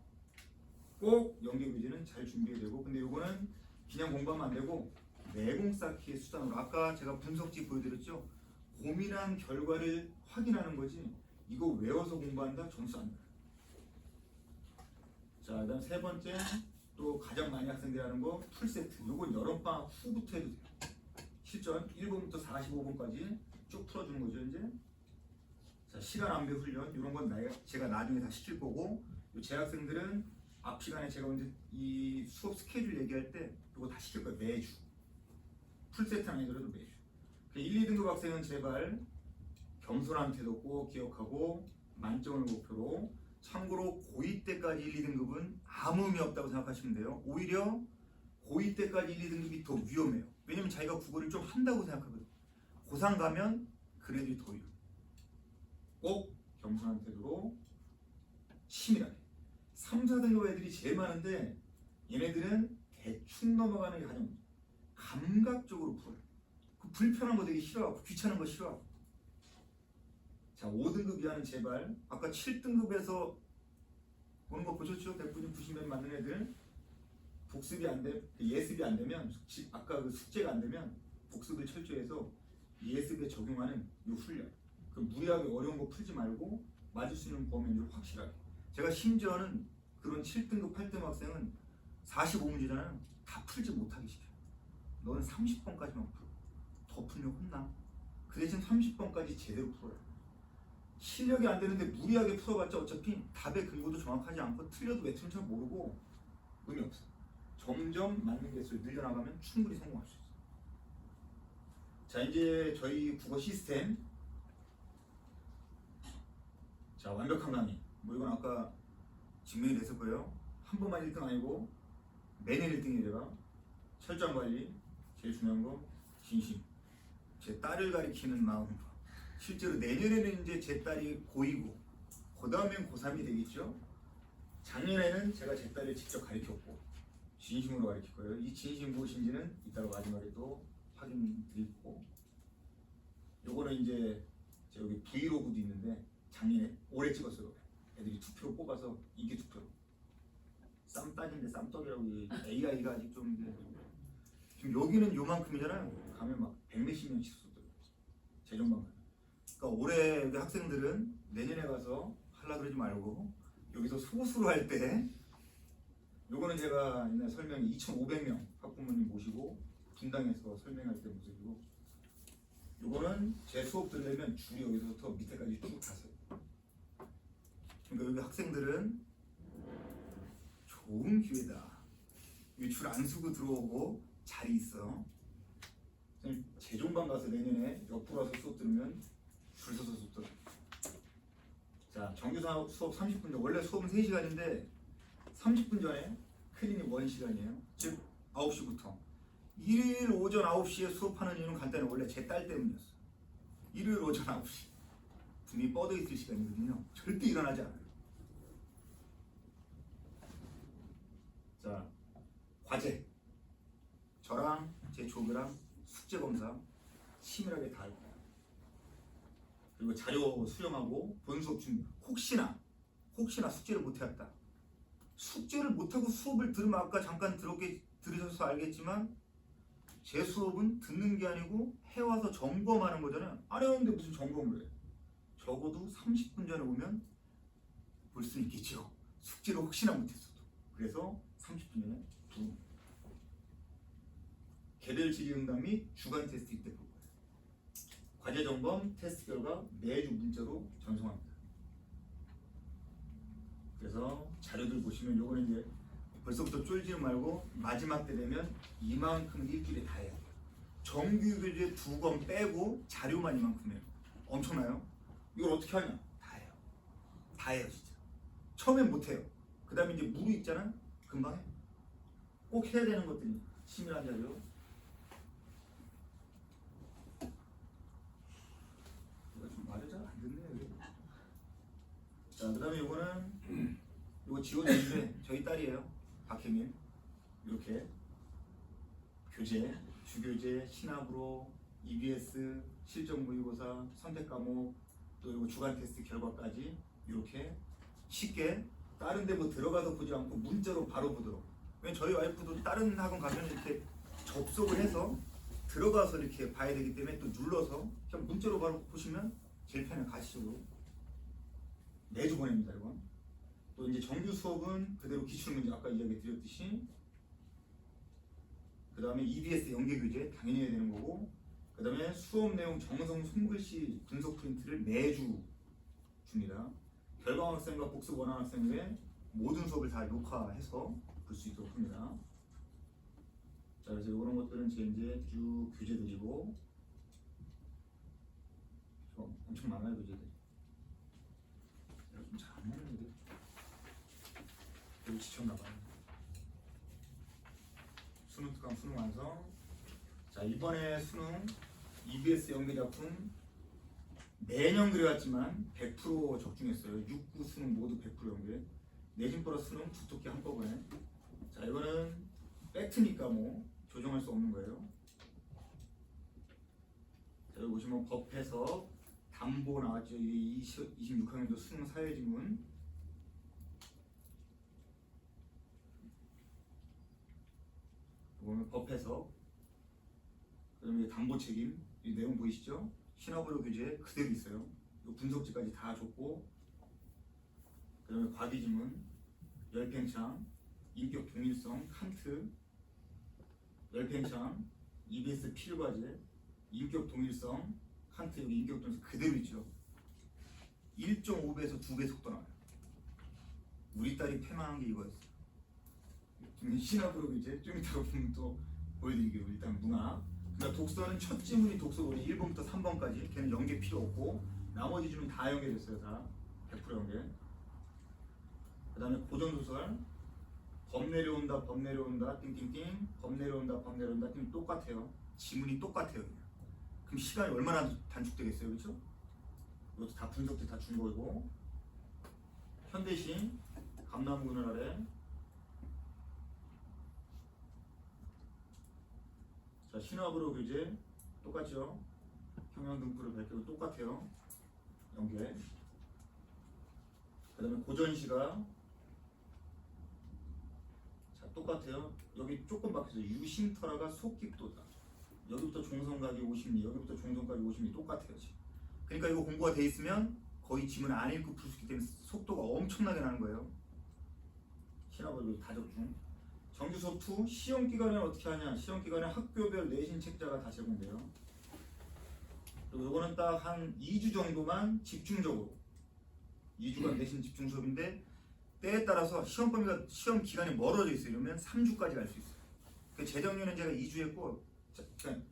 꼭 연계 규제는 잘 준비해야 되고, 근데 이거는 그냥 공부하면 안 되고 내공 쌓기의 수단으로, 아까 제가 분석지 보여드렸죠. 고민한 결과를 확인하는 거지 이거 외워서 공부한다? 점수 안 나요. 자, 그 다음 세 번째 또 가장 많이 학생들이 하는 거 풀세트. 요건 여름방학 후부터 해도 돼요. 실전 1번부터 45번까지 쭉 풀어주는 거죠. 이제 자, 시간 안배 훈련 이런 건 제가 나중에 다 시킬 거고, 요 재학생들은 앞 시간에 제가 이제 이 수업 스케줄 얘기할 때 이거 다 시킬 거예요. 매주 풀세트 아니더라도 매주. 1, 2등급 학생은 제발 겸손한 태도 꼭 기억하고 만점을 목표로. 참고로 고2 때까지 1, 2등급은 아무 의미 없다고 생각하시면 돼요. 오히려 고2 때까지 1, 2등급이 더 위험해요. 왜냐면 자기가 국어를 좀 한다고 생각하거든요. 고3 가면 그 애들이 더 위험해요. 꼭 겸손한 태도로 치밀하게. 3, 4등급 애들이 제일 많은데 얘네들은 대충 넘어가는 게 가장 감각적으로 풀어요. 그 불편한 거 되게 싫어하고 귀찮은 거 싫어하고. 자, 5등급 이하는 제발, 아까 7등급에서 보는 거 보셨죠? 100분이 90몇 맞는 애들 복습이 안 돼, 예습이 안 되면, 아까 그 숙제가 안 되면 복습을 철저히 해서 예습에 적용하는 이 훈련. 그 무리하게 어려운 거 풀지 말고 맞을 수 있는 범위 위주로 확실하게. 제가 심지어는 그런 7등급, 8등급 학생은 45문제잖아요. 다 풀지 못하게 시켜요. 너는 30번까지만 풀어. 더 풀면 혼나. 그 대신 30번까지 제대로 풀어요. 실력이 안 되는데 무리하게 풀어봤자 어차피 답의 근거도 정확하지 않고 틀려도 왜 틀린지 잘 모르고 의미 없어. 점점 맞는 개수를 늘려나가면 충분히 성공할 수 있어요. 자, 이제 저희 국어 시스템. 자, 완벽한 강의. 뭐 이건 아까 증명이 됐을 거예요. 한 번만 1등 아니고 매년 1등이에요. 제가 철저한 관리, 제일 중요한 거 진심. 제 딸을 가리키는 마음. 실제로 내년에는 이제 제 딸이 고2고 그 다음엔 고3이 되겠죠. 작년에는 제가 제 딸을 직접 가르쳤고 진심으로 가르칠 거예요. 이 진심 무엇인지는 이따가 마지막에 또 확인 드리고, 요거는 이제 제가 여기 브이로그도 있는데 작년에 올해 찍었어요. 애들이 투표로 뽑아서 인기 투표로. 쌈딱인데 쌈떡이라고 AI가 아직 좀 이제 지금 여기는 요만큼이잖아요. 가면 막 100몇십 명씩 쏟더라고요. 재정방 가면. 그러니까 올해 여기 학생들은 내년에 가서 하려 그러지 말고 여기서 소수로 할 때, 요거는 제가 옛날 설명이 2,500명 학부모님 모시고 분당에서 설명할 때 모습이고, 요거는 제 수업 들으려면 줄이 여기서부터 밑에까지 쭉 갔어요. 그러니까 여기 학생들은 좋은 기회다. 줄 안 서고 들어오고 자리 있어. 재종반 가서 내년에 옆으로 와서 수업 들으면 줄 서서 수업 들어. 자, 정규 수업 30분 전. 원래 수업은 3시간인데 30분 전에 클리닉 1시간이에요. 즉 9시부터. 일요일 오전 9시에 수업하는 이유는 간단해. 원래 제 딸 때문이었어. 일요일 오전 9시. 분이 뻗어 있을 시간이거든요. 절대 일어나지 않아요. 자, 과제. 저랑 제 조교랑 숙제 검사 치밀하게 다 할 거예요. 그리고 자료 수령하고 본 수업 준비. 혹시나 숙제를 못 해왔다. 숙제를 못하고 수업을 들으면 아까 잠깐 들으셔서 알겠지만 제 수업은 듣는 게 아니고 해와서 점검하는 거잖아요. 안 해왔는데 무슨 점검을 해. 적어도 30분 전에 오면 볼 수 있겠죠. 숙제를 혹시나 못했어도. 그래서 30분 전에 두 개별 질의 응답 및 주간 테스트 이때 볼 거예요. 과제 점검, 테스트 결과 매주 문자로 전송합니다. 그래서 자료들 보시면 요거는 이제 벌써부터 쫄지 말고 마지막 때 되면 이만큼 일주일에 다 해요. 정규 교재 2권 빼고 자료만 이만큼 해요. 엄청나요? 이걸 어떻게 하냐? 다 해요. 다 해요 진짜. 처음엔 못 해요. 그 다음에 이제 무료 있잖아? 금방 해. 꼭 해야 되는 것들이 치밀한 자료. 이거 좀 말을 잘 안 듣네. 자, 그 다음에 요거는 요거 지워졌는데 저희 딸이에요. 박혜민. 이렇게 교재, 주교재, 신압으로, EBS, 실전 모의고사, 선택 과목, 또 이거 주간 테스트 결과까지 이렇게 쉽게 다른 데 뭐 들어가서 보지 않고 문자로 바로 보도록. 왜냐면 저희 와이프도 다른 학원 가면 이렇게 접속을 해서 들어가서 이렇게 봐야 되기 때문에 또 눌러서 그냥 문자로 바로 보시면 제일 편해. 가시적으로 매주 보냅니다. 이건 또 이제 정규 수업은 그대로 기출문제 아까 이야기 드렸듯이, 그 다음에 EBS 연계 교재 당연히 해야 되는 거고, 그 다음에 수업 내용 정성 손글씨 분석 프린트를 매주 줍니다. 결방 학생과 복습 원하는 학생의 모든 수업을 다 녹화해서 볼 수 있도록 합니다. 자, 그래서 이런 것들은 제 이제 쭉 교재들이고, 엄청 많아요 교재들. 좀 잘 안 먹는데 여기 지쳤나봐요. 수능 특강 수능 완성. 자, 이번에 수능 EBS 연계 작품 매년 그래왔지만 100% 적중했어요. 6, 9 수능 모두 100% 연계. 내신 플러스 수능 두텁게 한꺼번에. 자, 이거는 팩트니까 뭐 조정할 수 없는 거예요. 자, 여기 보시면 법 해석 담보 나왔죠. 이게 26학년도 수능 사회지문. 보면 법 해석, 그다음에 담보 책임, 이 내용 보이시죠? 신화보료 교재 그대로 있어요. 요 분석지까지 다 줬고, 그다음에 과기지문, 열팽창, 인격 동일성, 칸트, 열팽창, EBS 필과제, 인격 동일성, 칸트 여기 인격 동일성 그대로 있죠. 1.5배에서 2배 속도 나와요. 우리 딸이 패망한 게 이거였어요. 신학으로 이제 좀 이따가 보면 또 보여드릴게요. 일단 문학. 그러니까 독서는 첫 지문이 독서원이 1번부터 3번까지 걔는 연계 필요 없고 나머지 지문 다 연계됐어요. 다 100% 연계. 그 다음에 고전소설 범 내려온다 범 내려온다 띵띵띵 범 내려온다 범 내려온다 띵 똑같아요. 지문이 똑같아요. 그냥. 그럼 시간이 얼마나 단축되겠어요. 그렇죠? 이것도 다 분석들 다 준 거고. 현대시 감나무 그늘 아래. 자, 신화부로 교재 똑같죠? 평양 등불을 밝히고 똑같아요. 연계. 그 다음에 고전시가 자 똑같아요. 여기 조금 바뀌었어요. 유심터라가 속깊도다. 여기부터 종성각이 50리, 여기부터 종성까지 50리 똑같아요. 지금. 그러니까 이거 공부가 돼 있으면 거의 지문 안 읽고 풀 수 있기 때문에 속도가 엄청나게 나는 거예요. 신화부로 다 적중. 정규 수업 2 시험 기간에는 어떻게 하냐? 시험 기간에 학교별 내신 책자가 다 제공돼요. 그리고 이거는 딱 한 2주 정도만 집중적으로 2주간 내신 집중 수업인데 때에 따라서 시험 범위가 시험 기간이 멀어져 있어요. 이러면 3주까지 갈 수 있어요. 그 재작년에 제가 2주 했고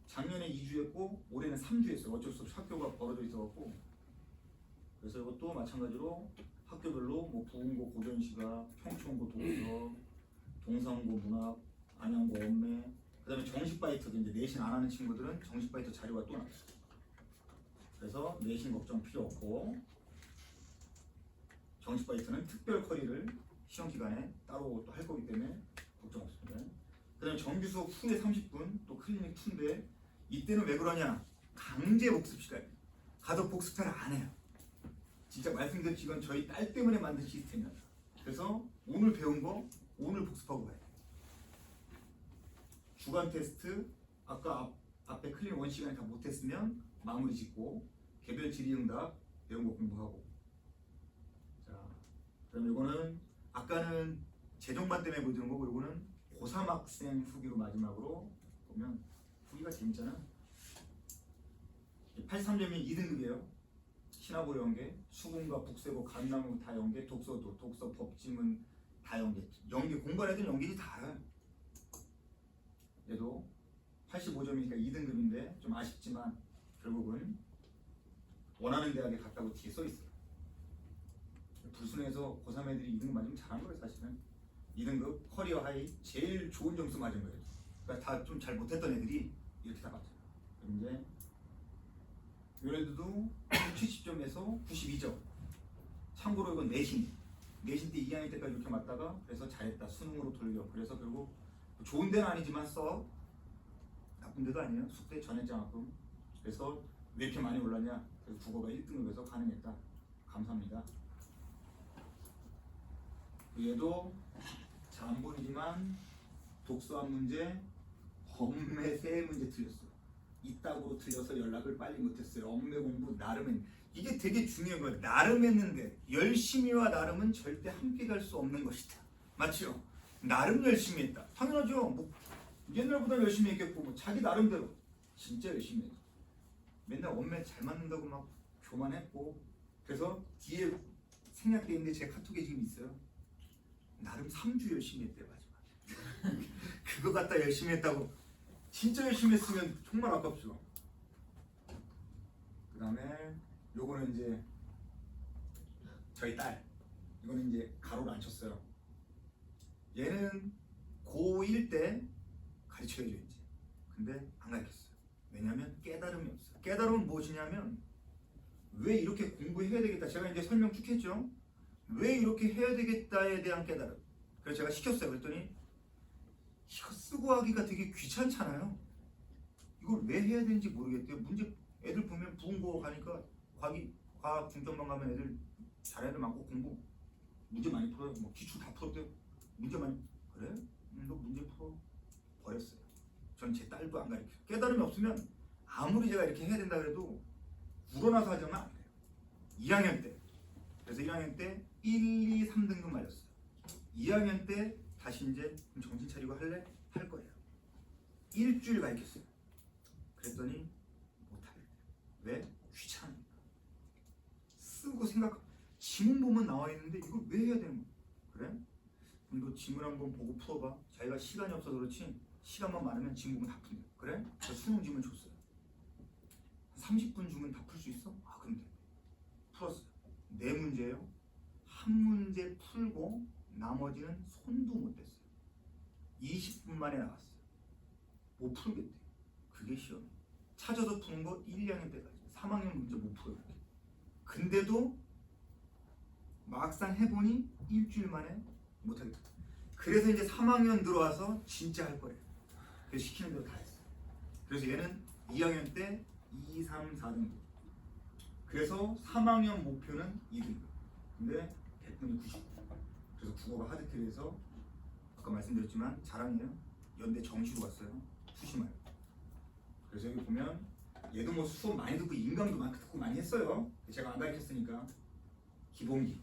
작년에 2주 했고 올해는 3주 했어요. 어쩔 수 없이 학교가 벌어져 있어갖고 그래서 이것도 마찬가지로 학교별로 뭐 부흥고 고전시가, 평촌고 독서, 동산고 문학, 안양고 엄매, 그다음에 정식 바이트도 이제 내신 안 하는 친구들은 정식 바이트 자료가 또 나와요. 그래서 내신 걱정 필요 없고 정식 바이트는 특별 커리를 시험 기간에 따로 또 할 거기 때문에 걱정 없습니다. 그다음에 정규 수업 후에 30분 또 클리닉 2인데 이때는 왜 그러냐? 강제 복습 시간이에요. 가서 복습을 안 해요. 진짜 말씀드렸지 이건 저희 딸 때문에 만든 시스템이야. 그래서 오늘 배운 거 오늘 복습하고 가야 돼. 주간 테스트 아까 앞에 클린 1시간에 다 못했으면 마무리 짓고 개별 질의응답 배운 거 공부하고. 자, 그럼 이거는 아까는 재정반 때문에 보여주는 거고 이거는 고3 학생 후기로 마지막으로 보면 후기가 재밌잖아. 83점이 2등급이에요. 신화보 연계, 수군과 북세고 감나무 다 연계, 독서도 독서 법지문 다 연계. 연계 공부할 애들 연계지 다 알아요. 얘도 85점이니까 2등급인데 좀 아쉽지만 결국은 원하는 대학에 갔다고 뒤에 써 있어요. 불순해서 고3 애들이 2등급 맞으면 잘한 거예요. 사실은 2등급 커리어 하이 제일 좋은 점수 맞은 거예요. 그러니까 다 좀 잘 못했던 애들이 이렇게 다 맞아요. 이제 요래도 70점에서 92점. 참고로 이건 내신 때 2학년 때까지 이렇게 맞다가 그래서 잘했다 수능으로 돌려. 그래서 결국 좋은 데는 아니지만 써 나쁜 데도 아니에요. 숙대 전액장학금. 그래서 왜 이렇게 많이 올랐냐? 그래서 국어가 1등급에서 가능했다. 감사합니다. 얘도 잘 안 보이지만 독서한 문제, 엄매 세 문제 틀렸어. 이따구로 틀려서 연락을 빨리 못했어요. 엄매 공부 나름 이게 되게 중요한 거예요. 나름 했는데 열심히와 나름은 절대 함께 갈 수 없는 것이다. 맞죠? 나름 열심히 했다. 당연하죠. 뭐 옛날보다 열심히 했겠고 뭐 자기 나름대로 진짜 열심히 했어. 맨날 엄매 잘 맞는다고 막 교만했고 그래서 뒤에 생략돼 있는데 제 카톡에 지금 있어요. 나름 3주 열심히 했대 마지막에. 그거 갖다 열심히 했다고 진짜 열심히 했으면 정말 아깝죠. 그 다음에 요거는 이제 저희 딸 이거는 이제 가로를 안 쳤어요. 얘는 고1 때 가르쳐야죠 이제. 근데 안 가르쳤어요. 왜냐면 깨달음이 없어요. 깨달음은 무엇이냐면 왜 이렇게 공부해야 되겠다. 제가 이제 설명 쭉 했죠. 왜 이렇게 해야 되겠다에 대한 깨달음. 그래서 제가 시켰어요. 그랬더니 이거 쓰고 하기가 되게 귀찮잖아요. 이걸 왜 해야 되는지 모르겠대요. 문제 애들 보면 부흥고 가니까 과학 중점만 가면 애들 잘하는 애들 많고 공부 문제 많이 풀어요. 뭐 기출 다 풀었대요. 문제 많이 그래? 너 문제 풀어 버렸어요. 전 제 딸도 안 가르쳐요. 깨달음이 없으면 아무리 제가 이렇게 해야 된다 그래도 우러나서 하자면 안 돼요. 2학년 때. 그래서 1학년 때 1, 2, 3등급 맞았어요. 2학년 때 다시 이제 정신 차리고 할래? 할 거예요. 일주일 가르쳤어요. 그랬더니 못하겠대요. 왜? 귀찮으니까. 쓰고 생각, 지문 보면 나와 있는데 이거 왜 해야 되는 거야? 그래? 그럼 너 지문 한번 보고 풀어봐. 자기가 시간이 없어서 그렇지 시간만 많으면 지문 보면 다 푼대. 그래? 저 수능 지문 줬어요. 30분 주면 다 풀 수 있어? 아 그럼 돼. 풀었어요. 네 문제예요. 한 문제 풀고 나머지는 손도 못 댔어요. 20분 만에 나왔어요. 못 풀겠대. 그게 시험이에요. 찾아서 푸는 거 1, 2학년 때까지. 3학년 문제 못 풀어요. 근데도 막상 해보니 일주일 만에 못하겠다. 그래서 이제 3학년 들어와서 진짜 할 거예요. 그래서 시키는 대로 다 했어요. 그래서 얘는 2학년 때 2, 3, 4등급. 그래서 3학년 목표는 2등급. 근데 100분이 99. 그래서 국어가 하드캐리에서 아까 말씀드렸지만 자랑이에요. 연대 정시로 왔어요. 푸시마요. 그래서 여기 보면 얘도 뭐 수업 많이 듣고 인강도 많이 듣고 많이 했어요. 제가 안 가르쳤으니까 기본기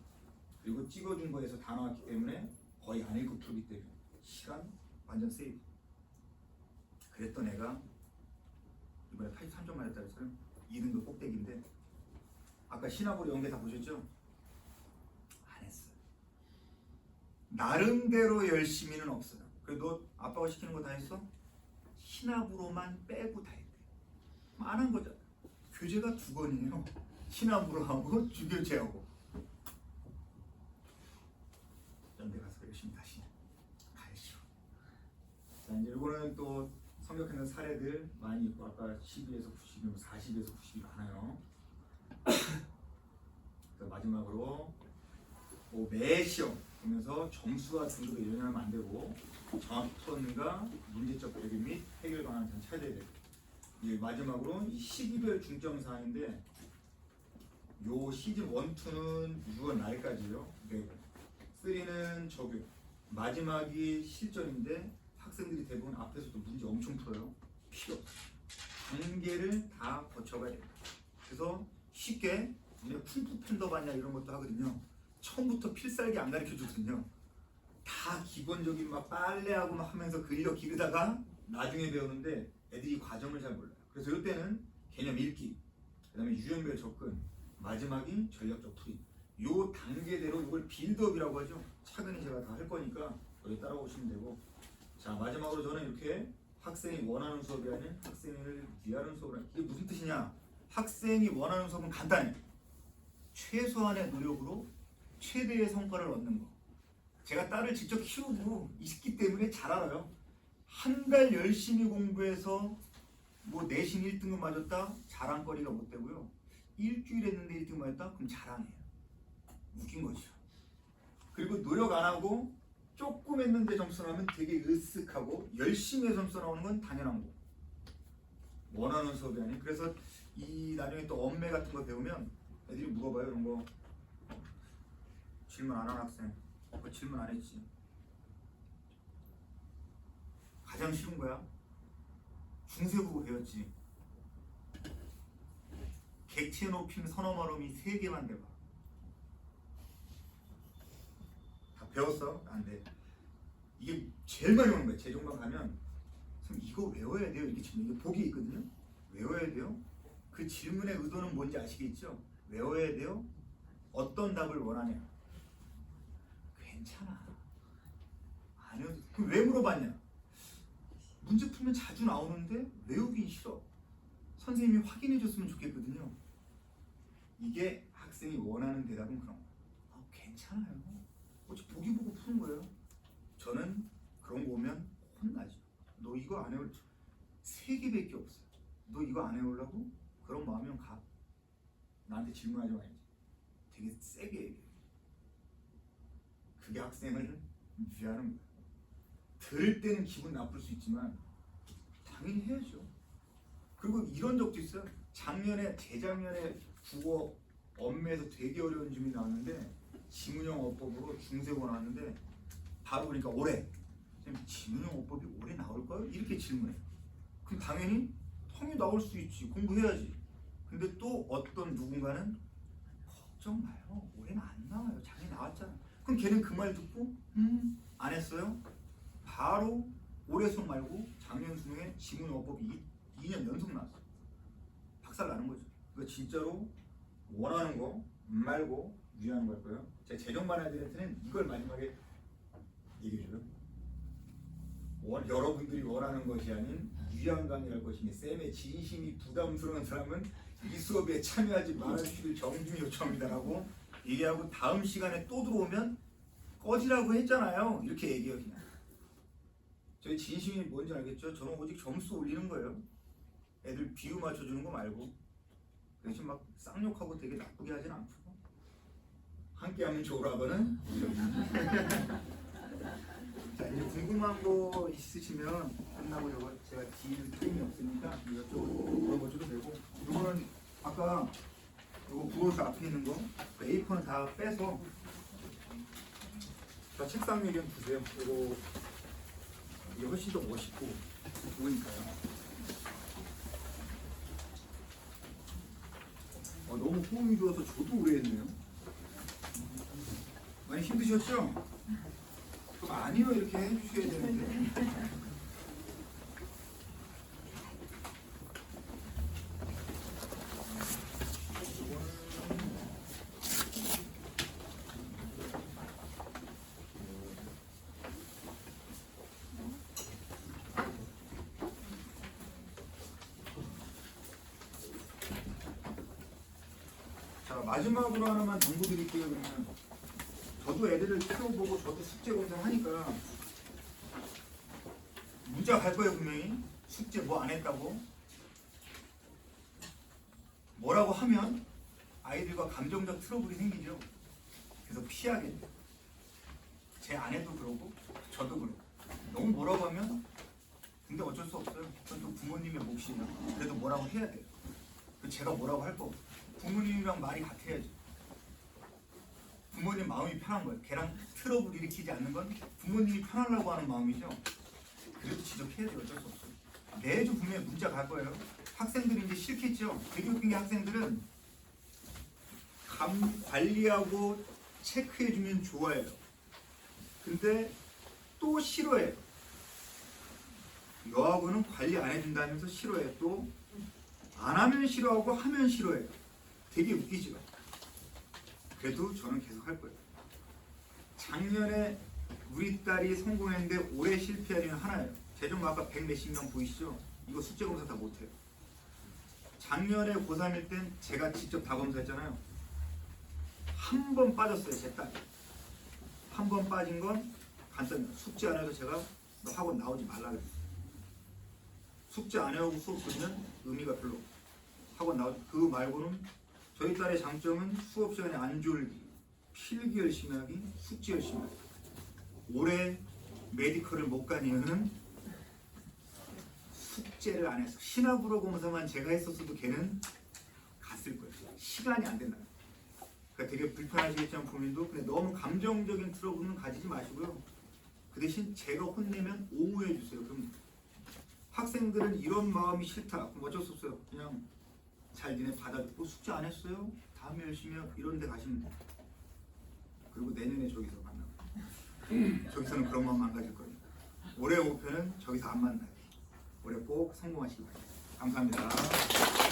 그리고 찍어준 거에서 다 나왔기 때문에 거의 안 읽고 풀기 때문에 시간 완전 세이브. 그랬던 애가 이번에 83점 맞았다 그랬어요. 2등급 꼭대기인데 아까 시나브로 연계 다 보셨죠? 안 했어요. 나름대로 열심히는 없어요. 그래도 아빠가 시키는 거 다 했어? 시나브로만 빼고 다 했대. 안 한 거잖아. 교재가 2권이에요. 시나브로하고 주교재하고. 연대 가서 열심히 다시 가야죠. 자 이제 이거는 또 성격하는 사례들 많이 있고 아까 12에서 90, 40에서 90이 많아요. 마지막으로 뭐 매 시험 보면서 점수와 등급에 연연하면 안 되고 정확히 풀었는가 문제적 배분 및 해결 방안을 잘 찾아야 돼요. 이제 마지막으로 이 시기별 중점 사항인데 요 시즌 1, 2는 6월 말까지요. 네. 3는 적용. 마지막이 실전인데 학생들이 대부분 앞에서도 문제 엄청 풀어요. 필요 없어요. 단계를 다 거쳐가야 됩니다. 그래서 쉽게 우리가 쿵푸 팬더 봤냐 이런 것도 하거든요. 처음부터 필살기 안 가르쳐 주거든요. 다 기본적인 막 빨래하고 막 하면서 근력 기르다가 나중에 배우는데 애들이 과정을 잘 몰라요. 그래서 이때는 개념 읽기, 그다음에 유형별 접근, 마지막이 전략적 풀이. 요 단계대로 이걸 빌드업이라고 하죠. 차근히 제가 다 할 거니까 여기 따라오시면 되고. 자 마지막으로 저는 이렇게 학생이 원하는 수업이 아닌 학생을 위하는 수업을 이게 무슨 뜻이냐? 학생이 원하는 수업은 간단해. 최소한의 노력으로 최대의 성과를 얻는 거. 제가 딸을 직접 키우고 있기 때문에 잘 알아요. 한 달 열심히 공부해서 뭐 내신 1등급 맞았다? 자랑거리가 못 되고요. 일주일 했는데 1등 맞았다? 그럼 자랑해요. 웃긴 거죠. 그리고 노력 안 하고 조금 했는데 점수 나오면 되게 으쓱하고 열심히 해서 점수 나오는 건 당연한 거. 원하는 수업이 아닌. 그래서 이 나중에 또 엄매 같은 거 배우면 애들이 물어봐요. 이런 거 질문 안 한 학생 그 질문 안 했지. 가장 쉬운 거야. 중세국어 배웠지. 객체 높임 선어 말음이 3개만 돼봐. 다 배웠어? 안 돼. 이게 제일 많이 오는 거야. 재종반 가면 선생님 이거 외워야 돼요. 이렇게 질문. 이게 복이 있거든요. 외워야 돼요. 그 질문의 의도는 뭔지 아시겠죠? 외워야 돼요. 어떤 답을 원하냐. 괜찮아. 안 해도 돼. 그럼 왜 물어봤냐? 문제 풀면 자주 나오는데 외우기 싫어. 선생님이 확인해 줬으면 좋겠거든요. 이게 학생이 원하는 대답은 그런 거. 괜찮아요. 어차피 보기 보고 푸는 거예요. 저는 그런 거 오면 혼나죠. 너 이거 안 해올 3개밖에 없어요. 너 이거 안 해오려고? 그런 마음이면 가. 나한테 질문하지 말지. 되게 세게 얘기해. 그게 학생을 위하는 거야. 들을 때는 기분 나쁠 수 있지만 당연히 해야죠. 그리고 이런 적도 있어요. 재작년에 국어 엄매에서 되게 어려운 질문이 나왔는데 지문형 어법으로 중세고 나왔는데 바로 그러니까 올해 지문형 어법이 올해 나올까요? 이렇게 질문해. 그럼 당연히 나올 수 있지. 공부해야지. 근데 또 어떤 누군가는 걱정 마요. 올해는 안 나와요. 작년에 나왔잖아. 그럼 걔는 그 말 듣고 안 했어요. 바로 올해 수능 말고 작년 수능에 지문어법이 2년 연속 나왔어요. 박살 나는 거죠. 그러니까 진짜로 원하는 거 말고 유의하는 걸 거예요. 제가 재정반 애들한테는 이걸 마지막에 얘기해줘요. 여러분들이 원하는 것이 아닌 유의한 강의할 것이니 쌤의 진심이 부담스러운 사람은 이 수업에 참여하지 말아주시길 정중히 요청합니다라고 얘기하고 다음 시간에 또 들어오면 꺼지라고 했잖아요. 이렇게 얘기해요. 그냥. 저희 진심이 뭔지 알겠죠? 저는 오직 점수 올리는 거예요. 애들 비유 맞춰주는 거 말고 대신 막 쌍욕하고 되게 나쁘게 하진 않고 함께하면 좋으라고는 자 이제 궁금한 거 있으시면 끝나고 저거 제가 뒤에 타임이 없으니까 이쪽으로 물어보셔도 되고 이거는 아까 이거 브로셔 앞에 있는 거 A4는 다 빼서 저 책상 위에 좀 두세요. 이게 훨씬 더 멋있고 좋으니까요. 너무 호응이 좋아서 저도 오래 했네요. 많이 힘드셨죠? 그럼 아니요 이렇게 해주셔야 되는데. 자 마지막으로 하나만 정보 드릴게요. 그러면 저도 애들을 키워보고 저도 숙제 검사를 하니까 문자 갈 거예요. 분명히 숙제 뭐 안 했다고 뭐라고 하면 아이들과 감정적 트러블이 생기죠. 그래서 피하겠죠. 제 아내도 그러고 저도 그러고 너무 뭐라고 하면 근데 어쩔 수 없어요. 그건 또 부모님의 몫이면 그래도 뭐라고 해야 돼요. 제가 뭐라고 할 거 없어요. 부모님이랑 말이 같아야죠. 부모님 마음이 편한 거예요. 걔랑 트러블 일으키지 않는 건 부모님이 편하려고 하는 마음이죠. 그래도 지적해야 돼요. 어쩔 수 없어요. 매주 분명히 문자 갈 거예요. 학생들이 이제 싫겠죠. 되게 웃긴 게 학생들은 관리하고 체크해주면 좋아해요. 근데 또 싫어해요. 여하고는 관리 안 해준다면서 싫어해요. 또 안 하면 싫어하고 하면 싫어해요. 되게 웃기죠. 그래도 저는 계속 할 거예요. 작년에 우리 딸이 성공했는데 올해 실패한 이유는 하나예요. 재정 아까 100 몇십 명 보이시죠? 이거 숙제 검사 다 못해요. 작년에 고3일 땐 제가 직접 다 검사했잖아요. 한 번 빠졌어요. 제 딸. 한 번 빠진 건 간단해요. 숙제 안 해도 제가 너 학원 나오지 말라 그랬어요. 숙제 안 해오고 수업 들으면 의미가 별로 없어요. 학원 나오지. 그거 말고는 저희 딸의 장점은 수업 시간에 안 졸기, 필기 열심히 하기, 숙제 열심히 하기. 올해 메디컬을 못 간 이유는 숙제를 안 해서 신압으로 검사만 제가 했었어도 걔는 갔을 거예요. 시간이 안 된다. 그러니까 되게 불편하시겠지만 부모님도 근데 너무 감정적인 트러블은 가지지 마시고요. 그 대신 제가 혼내면 옹호해 주세요. 그럼 학생들은 이런 마음이 싫다. 그럼 어쩔 수 없어요. 그냥 잘 니네 받아듣고 숙제 안 했어요? 다음에 열심히 이런 데 가시면 돼요. 그리고 내년에 저기서 만나요. 저기서는 그런 마음 안 가질 거예요. 올해 목표는 저기서 안 만나요. 올해 꼭 성공하시기 바랍니다. 감사합니다.